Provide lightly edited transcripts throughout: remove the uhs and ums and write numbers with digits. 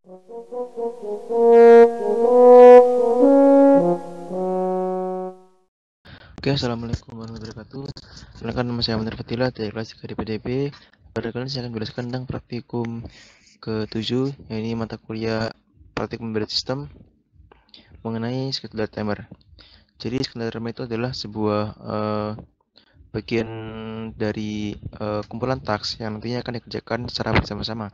Oke, assalamualaikum warahmatullahi wabarakatuh. Perkenalkan, nama saya Ahmad Fatila dari kelas 3 di PDB. Pada kali ini saya akan menjelaskan tentang praktikum ke-7, yaitu mata kuliah praktikum embedded system mengenai schedule timer. Jadi schedule timer itu adalah sebuah bagian dari kumpulan task yang nantinya akan dikerjakan secara bersama-sama.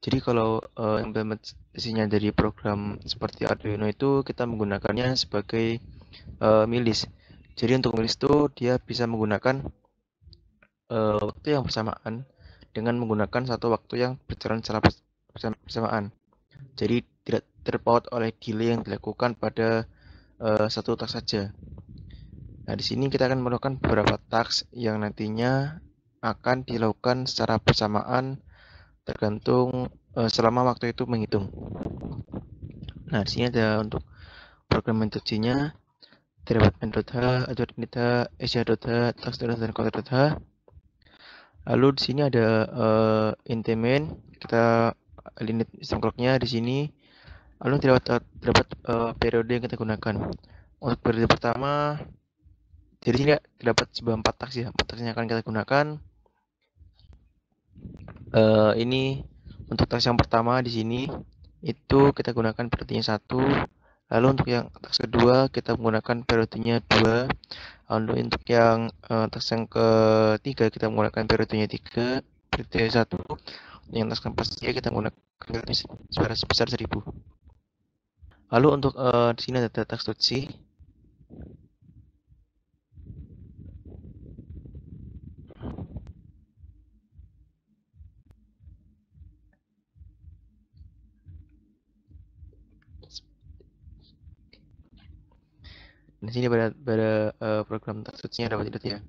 Jadi kalau implementasinya dari program seperti Arduino itu kita menggunakannya sebagai milis. Jadi untuk milis itu dia bisa menggunakan waktu yang bersamaan dengan menggunakan satu waktu yang berjalan secara bersamaan. Jadi tidak terpaut oleh delay yang dilakukan pada satu task saja. Nah, di sini kita akan melakukan beberapa task yang nantinya akan dilakukan secara bersamaan tergantung selama waktu itu menghitung. Nah, di sini ada untuk program metodenya terdapat main.h, add.init.h, asia.h, task.h, dan counter.h. Lalu di sini ada int main, kita limit system clock-nya di sini. Lalu terdapat periode yang kita gunakan. Untuk periode pertama, jadi sini terdapat sebuah 4 task ya, 4 task yang akan kita gunakan. Ini untuk task yang pertama di sini itu kita gunakan periodenya 1. Lalu untuk yang task kedua kita menggunakan periodenya 2. Lalu untuk yang task yang ketiga kita menggunakan periodenya 3, periode 1. Yang task keempat kita menggunakan periodenya sebesar 1000. Lalu untuk di sini ada task.c. Di sini pada program task.c dapat tidak ya.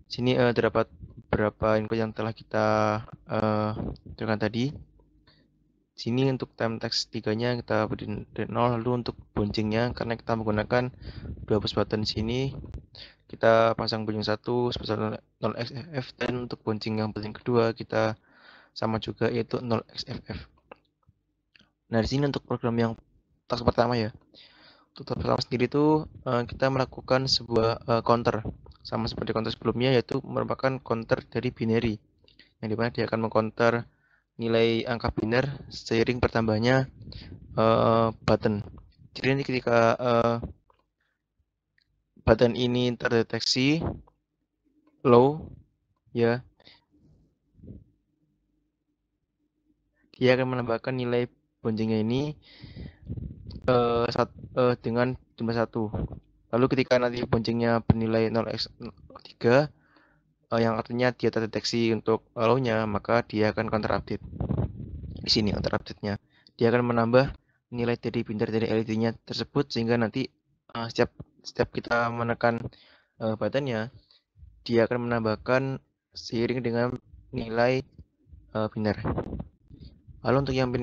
Sini terdapat beberapa info yang telah kita tuliskan tadi. Sini untuk time text 3-nya kita beri 0, lalu untuk boncengnya karena kita menggunakan dua push button sini kita pasang bonceng 1 sebesar 0xff, dan untuk bonceng yang paling kedua kita sama juga yaitu 0xff. Nah, di sini untuk program yang task pertama ya. Untuk task pertama sendiri itu kita melakukan sebuah counter sama seperti counter sebelumnya, yaitu merupakan counter dari binary yang dimana dia akan mengcounter nilai angka biner seiring bertambahnya button. Jadi nanti ketika button ini terdeteksi low ya, dia akan menambahkan nilai boncengnya ini dengan jumlah 1. Lalu ketika nanti boncengnya bernilai 0x3 yang artinya dia terdeteksi untuk low-nya, maka dia akan counter update. Di sini counter update-nya dia akan menambah nilai dari biner dari LED-nya tersebut, sehingga nanti setiap kita menekan button-nya dia akan menambahkan seiring dengan nilai biner. Lalu untuk yang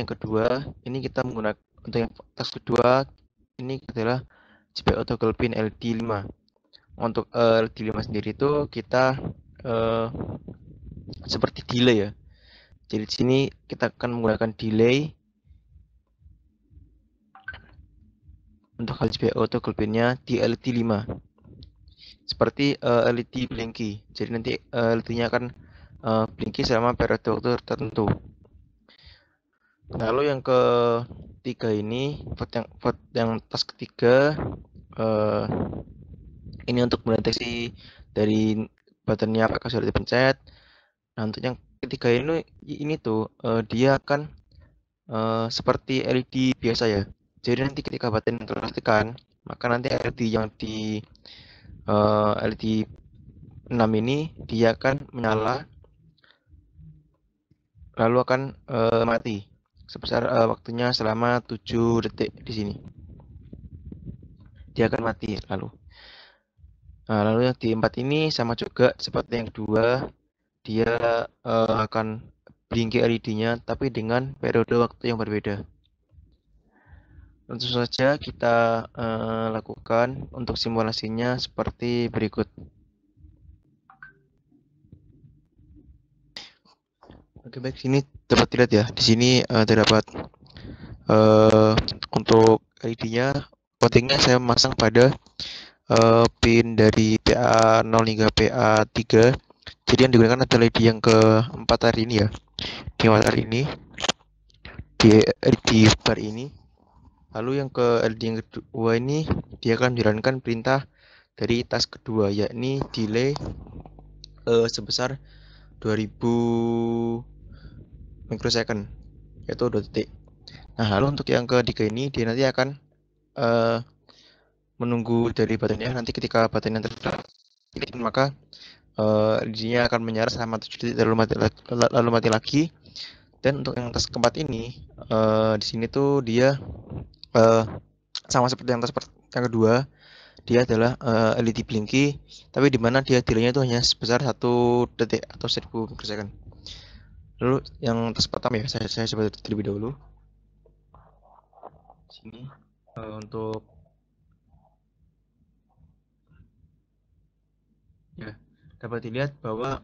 kedua ini kita menggunakan, untuk yang task kedua ini adalah GPIO toggle pin LED5. Untuk LED5 sendiri itu kita seperti delay ya. Jadi di sini kita akan menggunakan delay untuk GPIO toggle pinnya di LED5. Seperti LED blinky. Jadi nanti LED-nya akan blinky selama periode waktu tertentu. Lalu yang ketiga ini vote yang task ketiga ini untuk mendeteksi dari buttonnya apakah sudah dipencet. Nah, untuk yang ketiga ini tuh dia akan seperti LED biasa ya. Jadi nanti ketika button telah tekan, maka nanti LED yang di LED 6 ini dia akan menyala lalu akan mati sebesar waktunya selama 7 detik di sini. Dia akan mati lalu. Nah, lalu yang di 4 ini sama juga seperti yang kedua, dia akan blinky LED-nya tapi dengan periode waktu yang berbeda. Tentu saja kita lakukan untuk simulasinya seperti berikut. Oke, baik, sini dapat dilihat ya. Di sini terdapat eh, untuk LED-nya, votingnya saya masang pada pin dari PA0 hingga PA3. Jadi yang digunakan adalah LED yang keempat hari ini ya. Di keempat hari ini, di LED bar ini. Lalu yang ke LED yang kedua ini, dia akan menjalankan perintah dari task kedua, yakni delay sebesar 2000 microsecond, yaitu 2 detik. Nah, lalu untuk yang ketiga ini, dia nanti akan eh, menunggu dari baterainya. Nanti ketika baterainya terdekat, maka LED-nya akan menyala selama 7 detik, lalu mati lagi. Dan untuk yang task keempat ini, di sini tuh dia eh, sama seperti yang task yang kedua, dia adalah LED blinky, tapi di mana dia delaynya itu hanya sebesar 1 detik atau 1000 microsecond. Lalu yang task pertama ya, saya coba terlebih dahulu. Sini untuk ya, dapat dilihat bahwa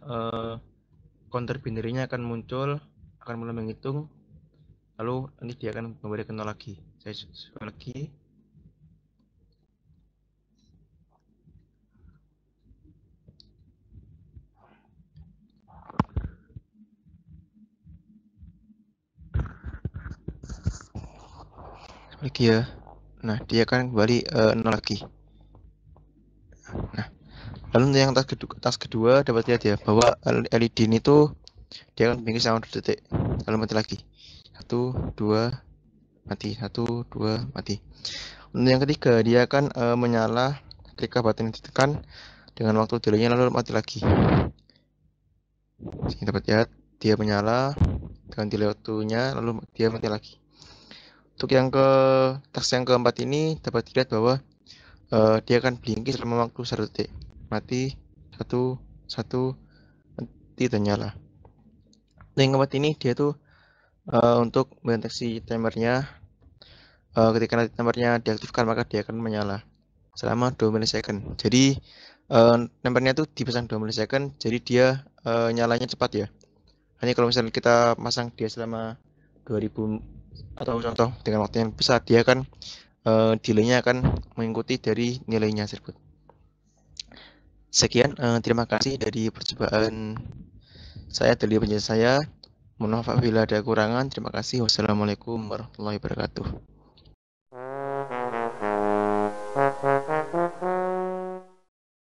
counter binary-nya akan muncul, akan mulai menghitung, lalu nanti dia akan kembali ke 0 lagi. Saya coba lagi. Lagi ya. Nah, dia akan kembali 0 lagi. Nah, lalu untuk yang task kedua dapat lihat ya bahwa LED ini tuh dia akan blinking selama 2 detik, lalu mati lagi. 1, 2, mati. 1, 2, mati. Untuk yang ketiga, dia akan menyala ketika baterai ditekan dengan waktu delaynya, lalu mati lagi. Sini dapat lihat dia menyala dengan delay waktunya, lalu dia mati lagi. Untuk yang task yang keempat ini dapat dilihat bahwa dia akan blinking selama waktu 1 detik, mati, 1, 1, mati dan nyala. Yang keempat ini dia tuh untuk mendeteksi timernya, ketika nanti timernya diaktifkan maka dia akan menyala selama 2 milisecond. Jadi timernya tuh dipasang 2 milisecond, jadi dia nyalanya cepat ya. Hanya kalau misalnya kita pasang dia selama 2000 atau contoh dengan waktu yang besar, dia akan delaynya akan mengikuti dari nilainya tersebut. Sekian, terima kasih dari percobaan saya dari penjelasan saya. Mohon maaf apabila ada kekurangan. Terima kasih. Wassalamualaikum warahmatullahi wabarakatuh.